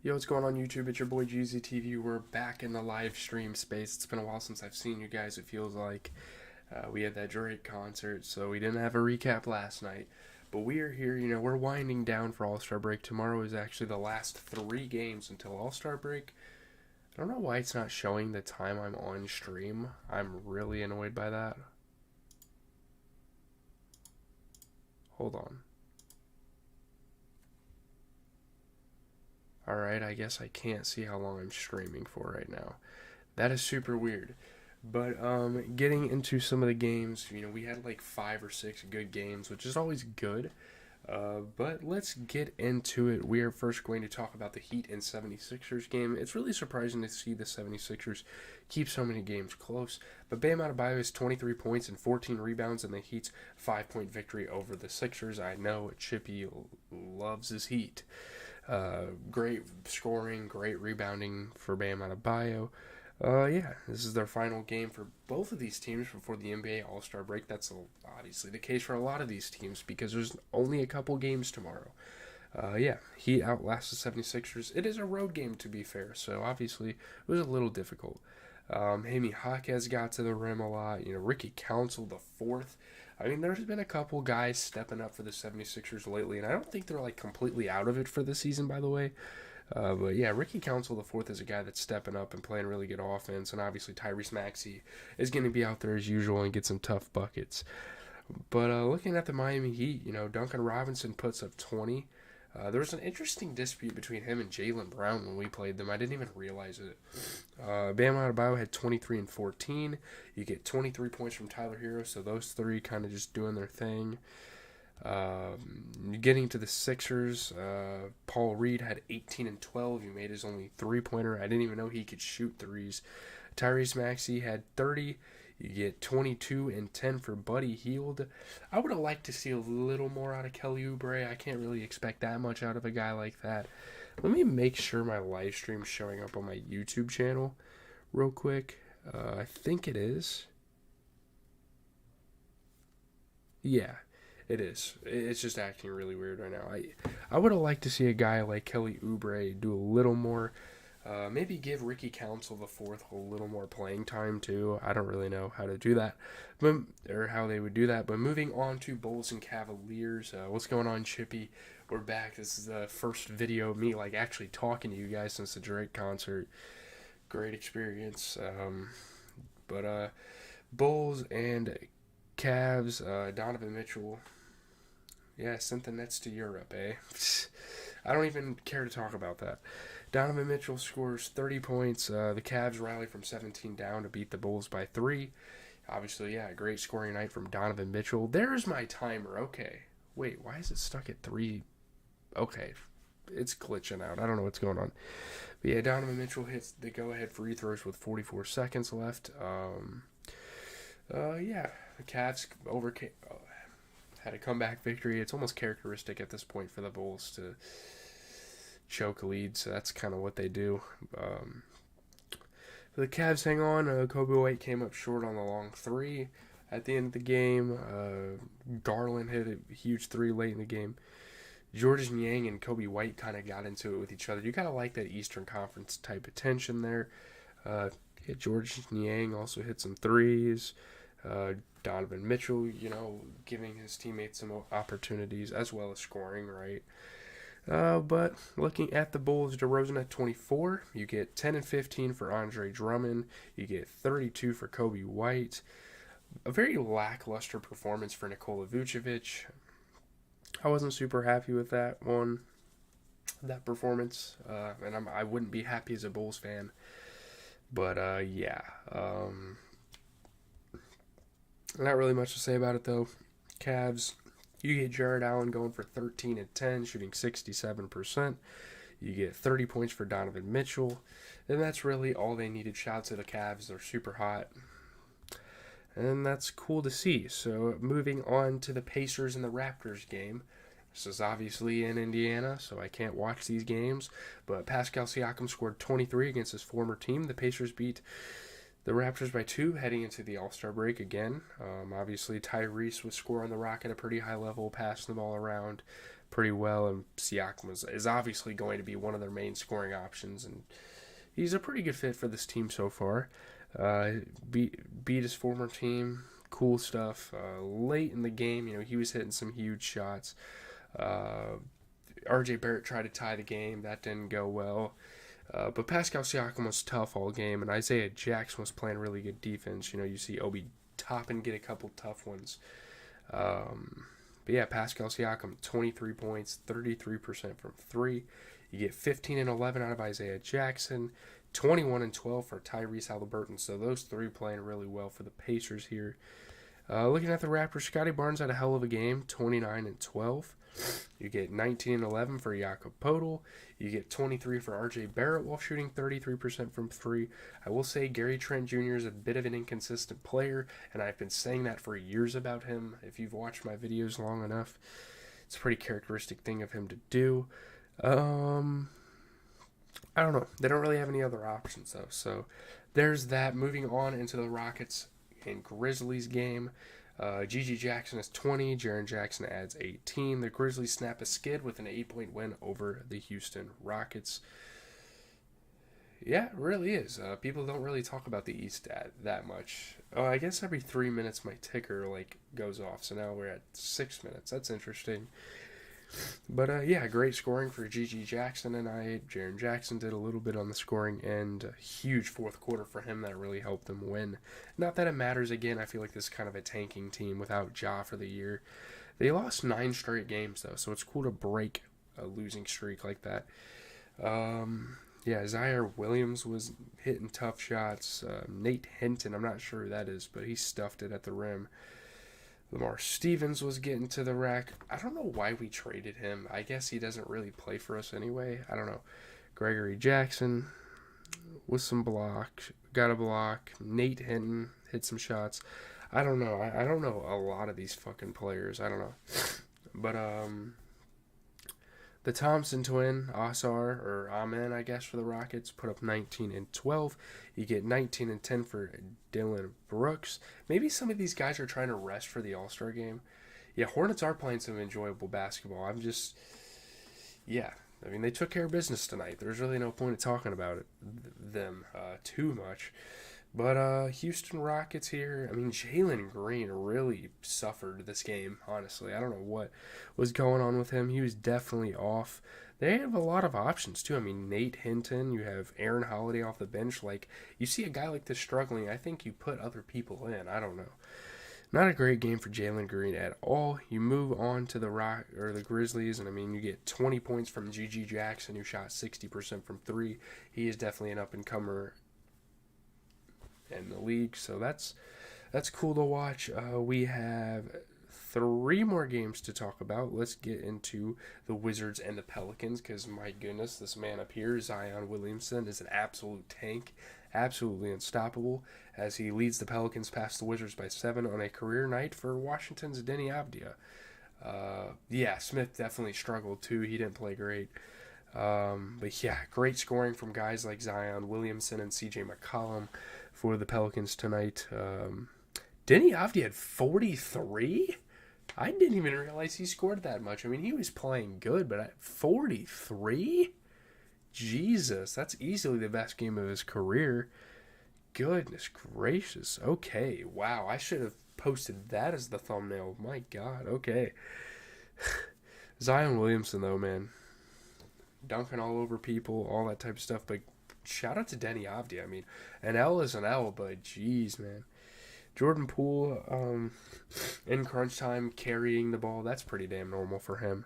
Yo, what's going on YouTube? It's your boy GZTV. We're back in the live stream space. It's been a while since I've seen you guys. It feels like we had that Drake concert, so we didn't have a recap last night. But we are here, we're winding down for All-Star break. Tomorrow is actually the last 3 games until All-Star break. I don't know why it's not showing the time I'm on stream. I'm really annoyed by that. Hold on. Alright, I guess I can't see how long I'm streaming for right now. That is super weird. But getting into some of the games, we had like 5 or 6 good games, which is always good. But let's get into it. We are first going to talk about the Heat and 76ers game. It's really surprising to see the 76ers keep so many games close. But Bam Adebayo has 23 points and 14 rebounds in the Heat's 5-point victory over the Sixers. I know Chippy loves his Heat. Great scoring, great rebounding for Bam Adebayo. This is their final game for both of these teams before the NBA All-Star break. That's obviously the case for a lot of these teams because there's only a couple games tomorrow. Heat outlast the 76ers. It is a road game, to be fair, so obviously it was a little difficult. Jaime Jaquez got to the rim a lot. Ricky Council, the fourth. I mean, there's been a couple guys stepping up for the 76ers lately, and I don't think they're like completely out of it for the season, by the way. Ricky Council, the fourth, is a guy that's stepping up and playing really good offense, and obviously Tyrese Maxey is going to be out there as usual and get some tough buckets. But looking at the Miami Heat, Duncan Robinson puts up 20. There was an interesting dispute between him and Jaylen Brown when we played them. I didn't even realize it. Bam Adebayo had 23 and 14. You get 23 points from Tyler Hero, so those three kind of just doing their thing. Getting to the Sixers, Paul Reed had 18 and 12. He made his only three-pointer. I didn't even know he could shoot threes. Tyrese Maxey had 30. You get 22 and 10 for Buddy Hield. I would have liked to see a little more out of Kelly Oubre. I can't really expect that much out of a guy like that. Let me make sure my live stream's showing up on my YouTube channel real quick. I think it is. Yeah, it is. It's just acting really weird right now. I would have liked to see a guy like Kelly Oubre do a little more. Maybe give Ricky Council the fourth a little more playing time too. I don't really know how to do that, or how they would do that. But moving on to Bulls and Cavaliers, what's going on, Chippy? We're back. This is the first video of me like actually talking to you guys since the Drake concert. Great experience. Bulls and Cavs. Donovan Mitchell. Yeah, sent the Nets to Europe, eh? I don't even care to talk about that. Donovan Mitchell scores 30 points. The Cavs rally from 17 down to beat the Bulls by 3. Obviously, a great scoring night from Donovan Mitchell. There's my timer. Okay. Wait, why is it stuck at 3? Okay. It's glitching out. I don't know what's going on. But yeah, Donovan Mitchell hits the go-ahead free throws with 44 seconds left. The Cavs had a comeback victory. It's almost characteristic at this point for the Bulls to choke a lead, so that's kind of what they do. The Cavs hang on. Kobe White came up short on the long 3 at the end of the game. Garland hit a huge 3 late in the game. Georges Niang and Kobe White kind of got into it with each other. You gotta like that Eastern Conference type of tension there. Georges Niang also hit some threes. Donovan Mitchell, giving his teammates some opportunities as well as scoring, right? But looking at the Bulls, DeRozan at 24. You get 10 and 15 for Andre Drummond. You get 32 for Kobe White. A very lackluster performance for Nikola Vucevic. I wasn't super happy with that performance. And I wouldn't be happy as a Bulls fan. But, not really much to say about it, though. Cavs, you get Jared Allen going for 13 and 10, shooting 67%. You get 30 points for Donovan Mitchell. And that's really all they needed. Shout out to the Cavs. They're super hot. And that's cool to see. So moving on to the Pacers and the Raptors game. This is obviously in Indiana, so I can't watch these games. But Pascal Siakam scored 23 against his former team. The Pacers beat the Raptors by 2 heading into the All-Star break again. Obviously, Tyrese was scoring the rock at a pretty high level, passing the ball around, pretty well, and Siakam is obviously going to be one of their main scoring options, and he's a pretty good fit for this team so far. Beat his former team, cool stuff. Late in the game, he was hitting some huge shots. RJ Barrett tried to tie the game, that didn't go well. But Pascal Siakam was tough all game, and Isaiah Jackson was playing really good defense. You see Obi Toppin get a couple tough ones. But yeah, Pascal Siakam, 23 points, 33% from 3. You get 15 and 11 out of Isaiah Jackson, 21 and 12 for Tyrese Haliburton. So those three playing really well for the Pacers here. Looking at the Raptors, Scotty Barnes had a hell of a game, 29 and 12. You get 19 and 11 for Jakob Poeltl. You get 23 for RJ Barrett while shooting 33% from 3. I will say Gary Trent Jr. is a bit of an inconsistent player, and I've been saying that for years about him. If you've watched my videos long enough, it's a pretty characteristic thing of him to do. I don't know. They don't really have any other options, though. So there's that. Moving on into the Rockets and Grizzlies game. GG Jackson is 20. Jaren Jackson adds 18. The Grizzlies snap a skid with an 8-point win over the Houston Rockets. Yeah, it really is. People don't really talk about the East that much. Oh, I guess every 3 minutes my ticker goes off. So now we're at 6 minutes. That's interesting. But yeah, great scoring for GG Jackson tonight. Jaren Jackson did a little bit on the scoring end. A huge fourth quarter for him that really helped them win. Not that it matters. Again, I feel like this is kind of a tanking team without Ja for the year. They lost 9 straight games though, so it's cool to break a losing streak like that. Yeah, Zaire Williams was hitting tough shots. Nate Hinton, I'm not sure who that is, but he stuffed it at the rim. Lamar Stevens was getting to the rack. I don't know why we traded him. I guess he doesn't really play for us anyway. I don't know. Gregory Jackson with some blocks. Got a block. Nate Hinton hit some shots. I don't know. I don't know a lot of these fucking players. I don't know. But, the Thompson twin, Asar, or Amen, I guess, for the Rockets, put up 19 and 12. You get 19 and 10 for Dillon Brooks. Maybe some of these guys are trying to rest for the All-Star game. Yeah, Hornets are playing some enjoyable basketball. Yeah. I mean, they took care of business tonight. There's really no point in talking about them too much. But Houston Rockets here, I mean, Jalen Green really suffered this game, honestly. I don't know what was going on with him. He was definitely off. They have a lot of options, too. I mean, Nate Hinton, you have Aaron Holiday off the bench. You see a guy like this struggling, I think you put other people in. I don't know. Not a great game for Jalen Green at all. You move on to the Grizzlies, and I mean, you get 20 points from GG Jackson, who shot 60% from 3. He is definitely an up-and-comer in the league, so that's cool to watch. We have 3 more games to talk about. Let's get into the Wizards and the Pelicans, because my goodness, this man up here, Zion Williamson, is an absolute tank, absolutely unstoppable, as he leads the Pelicans past the Wizards by 7 on a career night for Washington's Deni Avdija. Yeah, Smith definitely struggled too. He didn't play great. But yeah, great scoring from guys like Zion Williamson and CJ McCollum for the Pelicans tonight. Deni Avdija had 43? I didn't even realize he scored that much. I mean, he was playing good, but at 43? Jesus, that's easily the best game of his career. Goodness gracious. Okay, wow, I should have posted that as the thumbnail. My God, okay. Zion Williamson, though, man. Dunking all over people, all that type of stuff, but shout out to Deni Avdija. I mean, an L is an L, but geez, man. Jordan Poole, in crunch time, carrying the ball, that's pretty damn normal for him.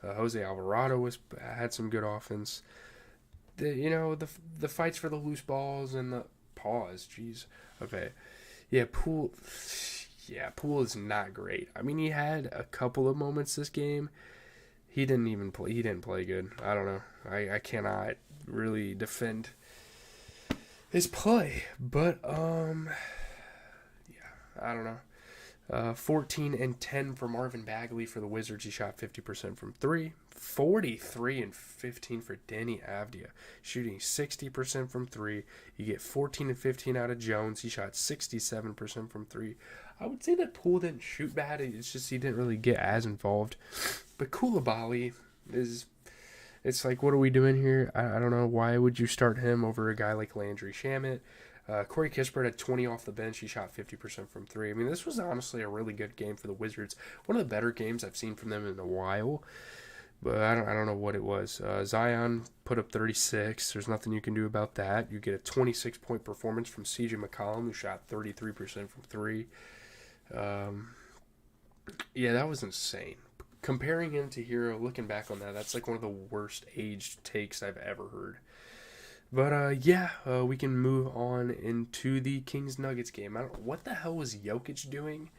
Jose Alvarado had some good offense. The fights for the loose balls and the pause, jeez. Okay. Yeah, Poole is not great. I mean, he had a couple of moments this game. He didn't play good. I don't know. I cannot really defend his play, but yeah, I don't know. 14 and 10 for Marvin Bagley for the Wizards. He shot 50% from 3. 43 and 15 for Deni Avdija, shooting 60% from 3. You get 14 and 15 out of Jones. He shot 67% from 3. I would say that Poole didn't shoot bad. It's just he didn't really get as involved. But Koulibaly is, it's like, what are we doing here? I don't know. Why would you start him over a guy like Landry Shamet? Corey Kispert had 20 off the bench. He shot 50% from three. I mean, this was honestly a really good game for the Wizards. One of the better games I've seen from them in a while. But I don't know what it was. Zion put up 36. There's nothing you can do about that. You get a 26-point performance from CJ McCollum, who shot 33% from three. Um, yeah, that was insane. Comparing him to Hero, looking back on that, that's like one of the worst aged takes I've ever heard. But we can move on into the Kings Nuggets game. I don't what the hell was Jokic doing?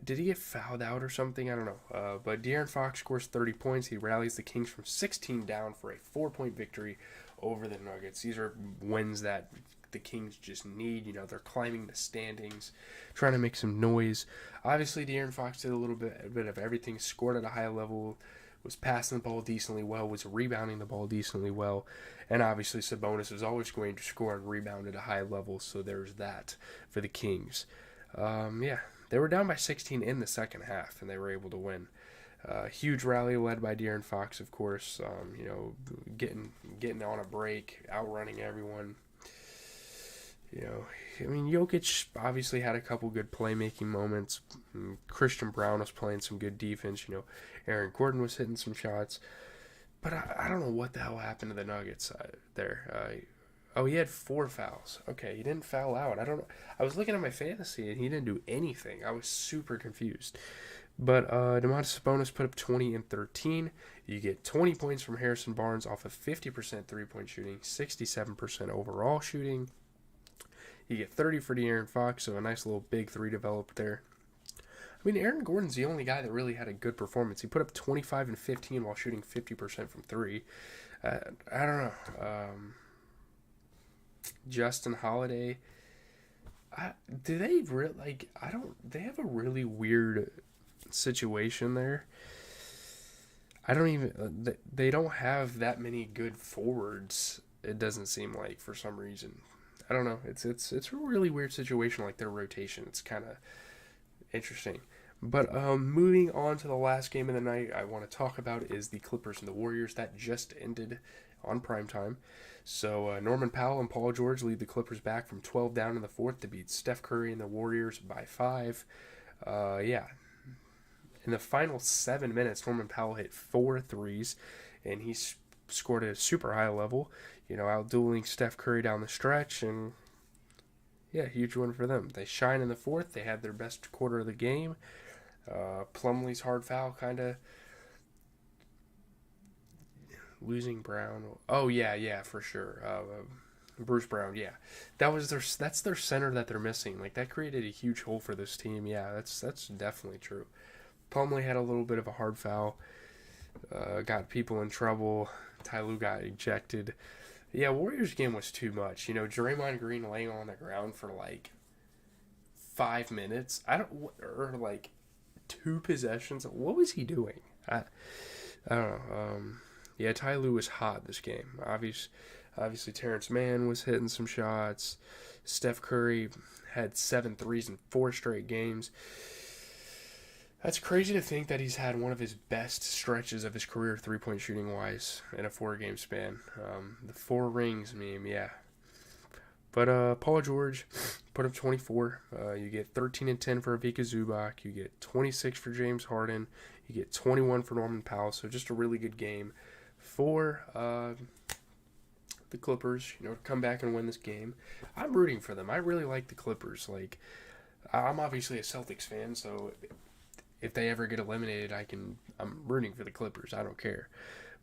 Did he get fouled out or something? I don't know. But De'Aaron Fox scores 30 points. He rallies the Kings from 16 down for a 4-point victory over the Nuggets. These are wins that the Kings just need. You know, they're climbing the standings, trying to make some noise. Obviously, De'Aaron Fox did a bit of everything. Scored at a high level, was passing the ball decently well, was rebounding the ball decently well. And obviously, Sabonis is always going to score and rebound at a high level, so there's that for the Kings. They were down by 16 in the second half, and they were able to win. Huge rally led by De'Aaron Fox, of course. Getting on a break, outrunning everyone. Jokic obviously had a couple good playmaking moments. Christian Brown was playing some good defense. Aaron Gordon was hitting some shots. But I don't know what the hell happened to the Nuggets there. He had 4 fouls. Okay, he didn't foul out. I don't know. I was looking at my fantasy, and he didn't do anything. I was super confused. But Domantas Sabonis put up 20 and 13. You get 20 points from Harrison Barnes off of 50% three-point shooting, 67% overall shooting. You get 30 for De'Aaron Fox, so a nice little big three developed there. I mean, Aaron Gordon's the only guy that really had a good performance. He put up 25 and 15 while shooting 50% from three. I don't know. Justin Holiday. They have a really weird situation there. They don't have that many good forwards. It doesn't seem like, for some reason. I don't know. It's a really weird situation, like their rotation. It's kind of interesting. But moving on to the last game of the night, I want to talk about is the Clippers and the Warriors. That just ended on primetime. So Norman Powell and Paul George lead the Clippers back from 12 down in the fourth to beat Steph Curry and the Warriors by 5. In the final 7 minutes, Norman Powell hit 4 threes, and he scored at a super high level, outdueling Steph Curry down the stretch, and huge win for them. They shine in the fourth. They had their best quarter of the game. Plumlee's hard foul kind of losing Brown. Oh yeah, for sure. Bruce Brown, yeah. That's their center that they're missing. Like, that created a huge hole for this team. Yeah, that's definitely true. Plumlee had a little bit of a hard foul. Got people in trouble. Ty Lue got ejected. Yeah, Warriors game was too much. Draymond Green laying on the ground for like 5 minutes. Or like 2 possessions. What was he doing? I don't know. Ty Lue was hot this game. Obviously, Terrence Mann was hitting some shots. Steph Curry had 7 threes in 4 straight games. That's crazy to think that he's had one of his best stretches of his career 3-point shooting wise in a 4-game span. The 4 rings meme, yeah. But Paul George put up 24. You get 13 and 10 for Ivica Zubac. You get 26 for James Harden. You get 21 for Norman Powell. So just a really good game for the Clippers, to come back and win this game. I'm rooting for them. I really like the Clippers. Like, I'm obviously a Celtics fan, so if they ever get eliminated, I'm rooting for the Clippers. I don't care.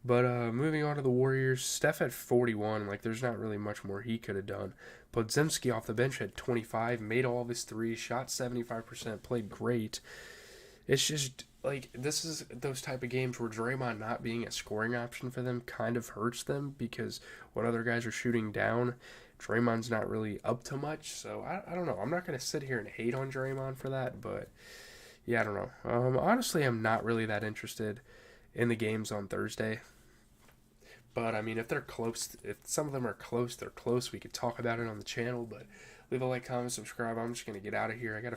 But moving on to the Warriors, Steph had 41. Like, there's not really much more he could have done. Podziemski off the bench had 25, made all of his threes, shot 75%, played great. It's just, like, this is those type of games where Draymond not being a scoring option for them kind of hurts them, because when other guys are shooting down, Draymond's not really up to much. So, I don't know. I'm not going to sit here and hate on Draymond for that, but yeah, I don't know. Honestly, I'm not really that interested in the games on Thursday. But, I mean, if they're close, if some of them are close, they're close. We could talk about it on the channel. But leave a like, comment, subscribe. I'm just going to get out of here. I got to